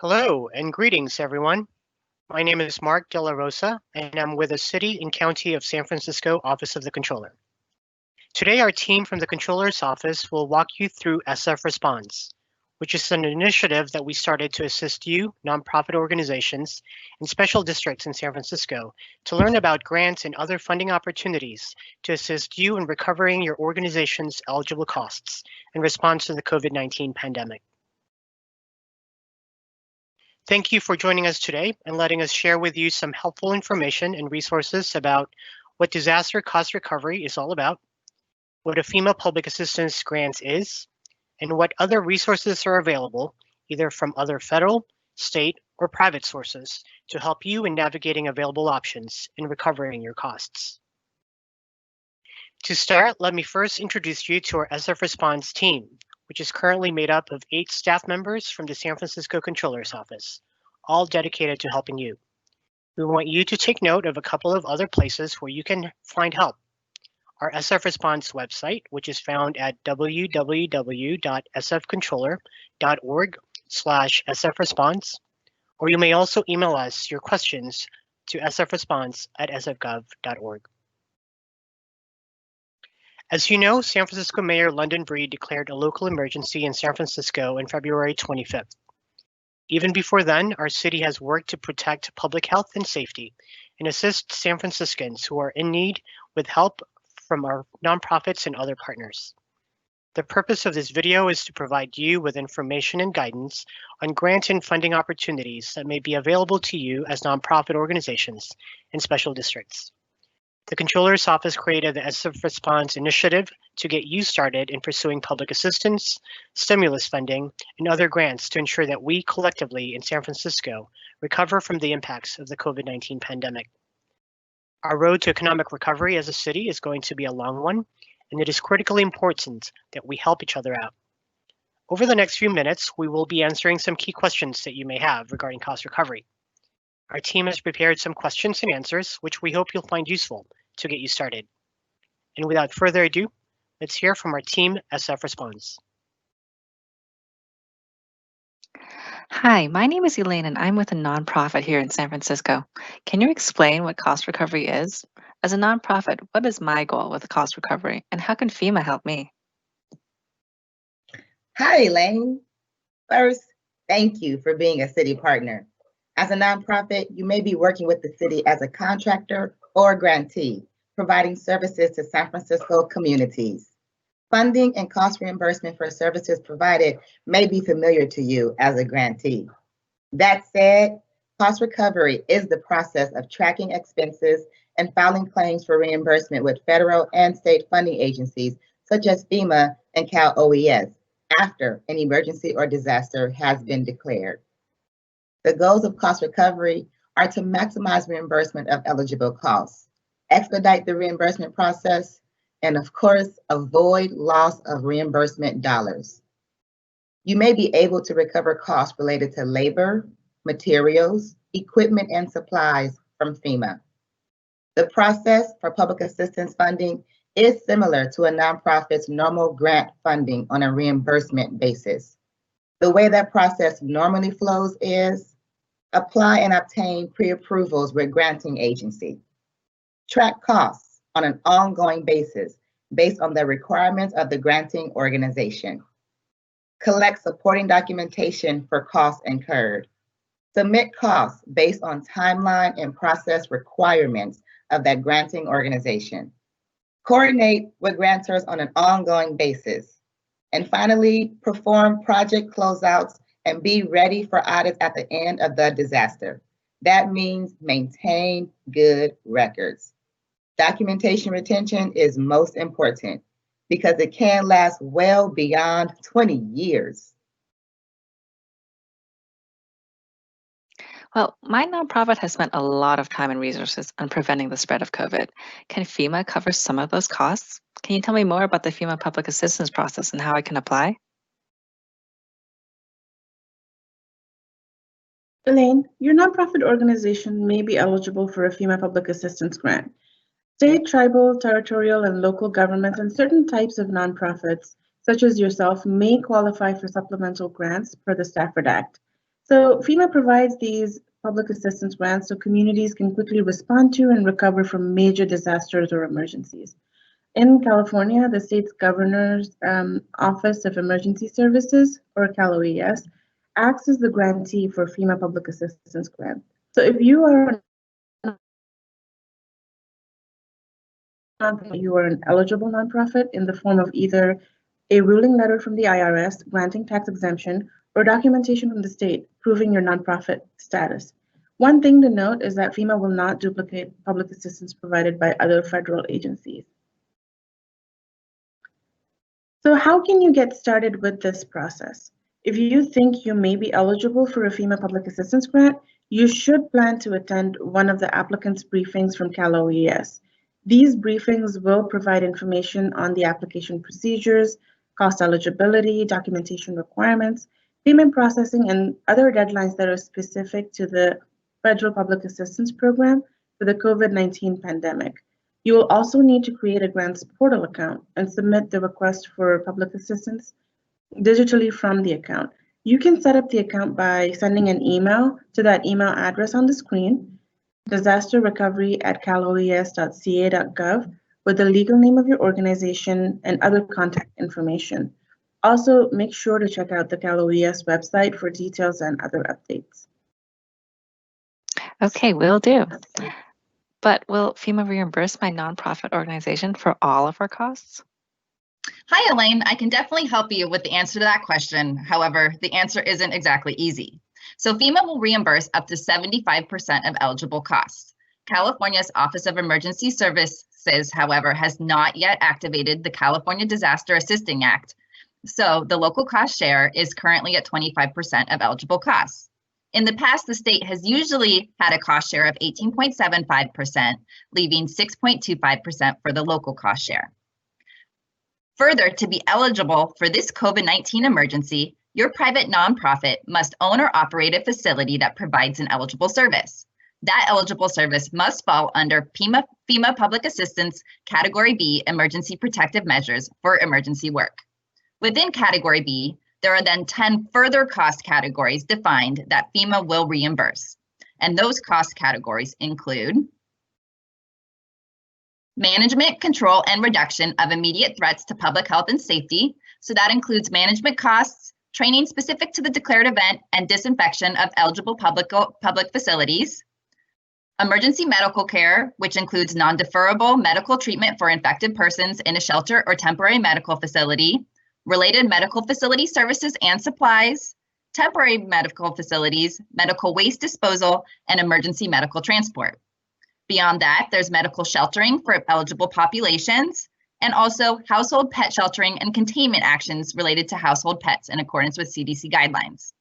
Hello and greetings, everyone. My name is Mark De La Rosa, and I'm with the City and County of San Francisco Office of the Controller. Today, our team from the Controller's Office will walk you through SF Responds, which is an initiative that we started to assist you, nonprofit organizations, and special districts in San Francisco to learn about grants and other funding opportunities to assist you in recovering your organization's eligible costs in response to the COVID-19 pandemic. Thank you for joining us today and letting us share with you some helpful information and resources about what disaster cost recovery is all about, what a FEMA public assistance grant is, and what other resources are available, either from other federal, state, or private sources to help you in navigating available options in recovering your costs. To start, let me first introduce you to our SF Response team, which is currently made up of 8 staff members from the San Francisco Controller's Office, all dedicated to helping you. We want you to take note of a couple of other places where you can find help. Our SF Response website, which is found at www.sfcontroller.org/sfresponse, or you may also email us your questions to sfresponse@sfgov.org. As you know, San Francisco Mayor London Breed declared a local emergency in San Francisco on February 25th. Even before then, our city has worked to protect public health and safety and assist San Franciscans who are in need with help from our nonprofits and other partners. The purpose of this video is to provide you with information and guidance on grant and funding opportunities that may be available to you as nonprofit organizations and special districts. The Controller's Office created the SF Response initiative to get you started in pursuing public assistance, stimulus funding, and other grants to ensure that we collectively in San Francisco recover from the impacts of the COVID-19 pandemic. Our road to economic recovery as a city is going to be a long one, and it is critically important that we help each other out. Over the next few minutes, we will be answering some key questions that you may have regarding cost recovery. Our team has prepared some questions and answers, which we hope you'll find useful to get you started. And without further ado, let's hear from our team SF Responds. Hi, my name is Elaine and I'm with a nonprofit here in San Francisco. Can you explain what cost recovery is? As a nonprofit, what is my goal with cost recovery and how can FEMA help me? Hi, Elaine. First, thank you for being a city partner. As a nonprofit, you may be working with the city as a contractor or grantee, providing services to San Francisco communities. Funding and cost reimbursement for services provided may be familiar to you as a grantee. That said, cost recovery is the process of tracking expenses and filing claims for reimbursement with federal and state funding agencies such as FEMA and Cal OES after an emergency or disaster has been declared. The goals of cost recovery are to maximize reimbursement of eligible costs, expedite the reimbursement process, and of course, avoid loss of reimbursement dollars. You may be able to recover costs related to labor, materials, equipment, and supplies from FEMA. The process for public assistance funding is similar to a nonprofit's normal grant funding on a reimbursement basis. The way that process normally flows is apply and obtain pre-approvals with granting agency. Track costs on an ongoing basis based on the requirements of the granting organization. Collect supporting documentation for costs incurred. Submit costs based on timeline and process requirements of that granting organization. Coordinate with grantors on an ongoing basis. And finally, perform project closeouts and be ready for audits at the end of the disaster. That means maintain good records. Documentation retention is most important because it can last well beyond 20 years. Well, my nonprofit has spent a lot of time and resources on preventing the spread of COVID. Can FEMA cover some of those costs? Can you tell me more about the FEMA public assistance process and how I can apply? Elaine, your nonprofit organization may be eligible for a FEMA public assistance grant. State, tribal, territorial, and local governments and certain types of nonprofits, such as yourself, may qualify for supplemental grants per the Stafford Act. So FEMA provides these public assistance grants so communities can quickly respond to and recover from major disasters or emergencies. In California, the state's governor's Office of Emergency Services, or CalOES, acts as the grantee for FEMA public assistance grant. So if you are an eligible nonprofit in the form of either a ruling letter from the IRS granting tax exemption or documentation from the state proving your nonprofit status. One thing to note is that FEMA will not duplicate public assistance provided by other federal agencies. So how can you get started with this process? If you think you may be eligible for a FEMA public assistance grant, you should plan to attend one of the applicant's briefings from CalOES. These briefings will provide information on the application procedures, cost eligibility, documentation requirements, payment processing, and other deadlines that are specific to the Federal Public Assistance Program for the COVID-19 pandemic. You will also need to create a grants portal account and submit the request for public assistance digitally from the account. You can set up the account by sending an email to that email address on the screen, disasterrecovery@caloes.ca.gov, with the legal name of your organization and other contact information. Also, make sure to check out the CalOES website for details and other updates. Okay, will do. But will FEMA reimburse my nonprofit organization for all of our costs? Hi, Elaine. I can definitely help you with the answer to that question. However, the answer isn't exactly easy. So FEMA will reimburse up to 75% of eligible costs. California's Office of Emergency Services, however, has not yet activated the California Disaster Assisting Act. So the local cost share is currently at 25% of eligible costs. In the past, the state has usually had a cost share of 18.75%, leaving 6.25% for the local cost share. Further, to be eligible for this COVID-19 emergency, your private nonprofit must own or operate a facility that provides an eligible service. That eligible service must fall under FEMA Public Assistance Category B Emergency Protective Measures for emergency work. Within Category B, there are then 10 further cost categories defined that FEMA will reimburse. And those cost categories include management, control, and reduction of immediate threats to public health and safety. So that includes management costs, training specific to the declared event, and disinfection of eligible public facilities. Emergency medical care, which includes non-deferrable medical treatment for infected persons in a shelter or temporary medical facility, related medical facility services and supplies, temporary medical facilities, medical waste disposal, and emergency medical transport. Beyond that, there's medical sheltering for eligible populations, and also household pet sheltering and containment actions related to household pets in accordance with CDC guidelines.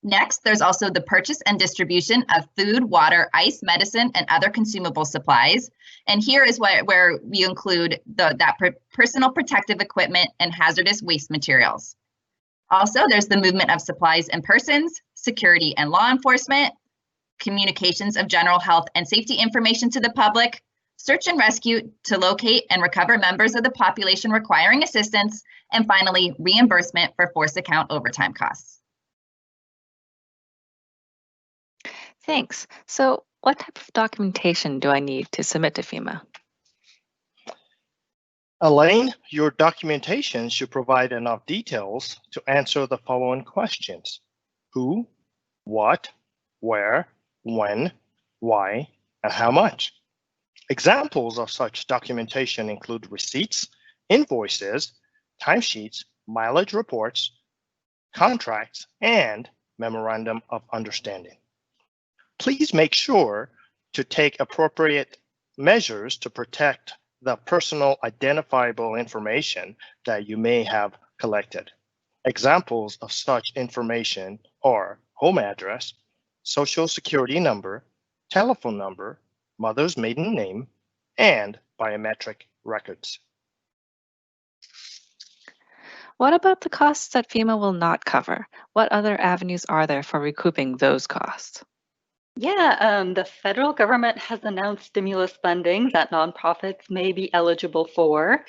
Next, there's also the purchase and distribution of food, water, ice, medicine, and other consumable supplies. And here is where we include personal protective equipment and hazardous waste materials. Also, there's the movement of supplies and persons, security and law enforcement, communications of general health and safety information to the public, search and rescue to locate and recover members of the population requiring assistance, and finally, reimbursement for force account overtime costs. Thanks. So what type of documentation do I need to submit to FEMA? Elaine, your documentation should provide enough details to answer the following questions: who, what, where, when, why, and how much. Examples of such documentation include receipts, invoices, timesheets, mileage reports, contracts, and memorandum of understanding. Please make sure to take appropriate measures to protect the personal identifiable information that you may have collected. Examples of such information are home address, social security number, telephone number, mother's maiden name, and biometric records. What about the costs that FEMA will not cover? What other avenues are there for recouping those costs? Yeah, the federal government has announced stimulus funding that nonprofits may be eligible for.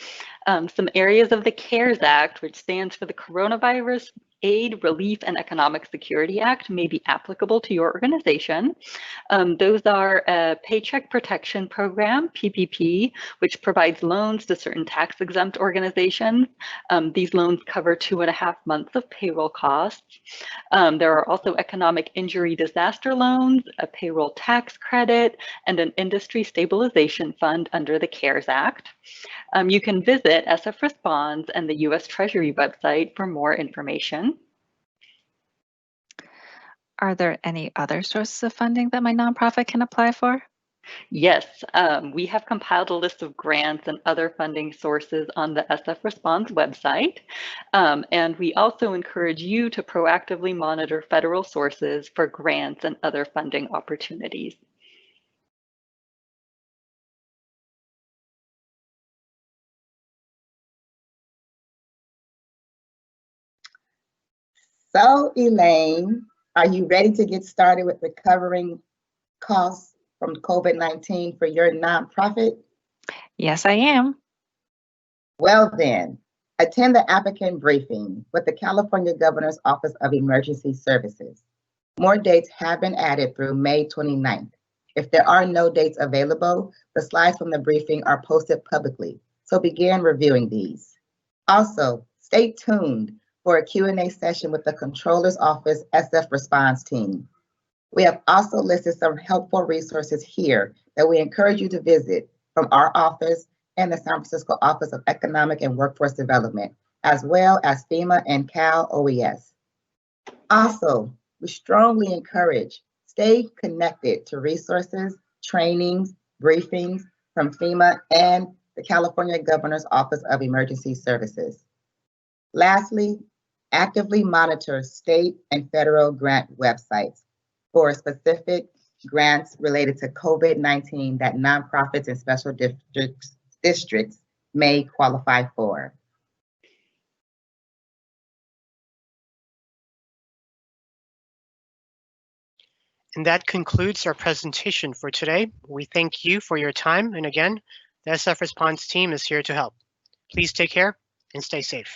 Some areas of the CARES Act, which stands for the Coronavirus Aid, Relief, and Economic Security Act may be applicable to your organization. Those are a Paycheck Protection Program, PPP, which provides loans to certain tax-exempt organizations. These loans cover 2.5 months of payroll costs. There are also economic injury disaster loans, a payroll tax credit, and an industry stabilization fund under the CARES Act. You can visit SF Responds and the U.S. Treasury website for more information. Are there any other sources of funding that my nonprofit can apply for? Yes, we have compiled a list of grants and other funding sources on the SF Responds website. And we also encourage you to proactively monitor federal sources for grants and other funding opportunities. So, Elaine, are you ready to get started with recovering costs from COVID-19 for your nonprofit? Yes, I am. Well then, attend the applicant briefing with the California Governor's Office of Emergency Services. More dates have been added through May 29th. If there are no dates available, the slides from the briefing are posted publicly, so begin reviewing these. Also, stay tuned for a Q&A session with the Controller's Office SF Response team. We have also listed some helpful resources here that we encourage you to visit from our office and the San Francisco Office of Economic and Workforce Development, as well as FEMA and Cal OES. Also, we strongly encourage stay connected to resources, trainings, briefings from FEMA and the California Governor's Office of Emergency Services. Lastly, actively monitor state and federal grant websites for specific grants related to COVID-19 that nonprofits and special districts may qualify for. And that concludes our presentation for today. We thank you for your time. And again, the SF Response team is here to help. Please take care and stay safe.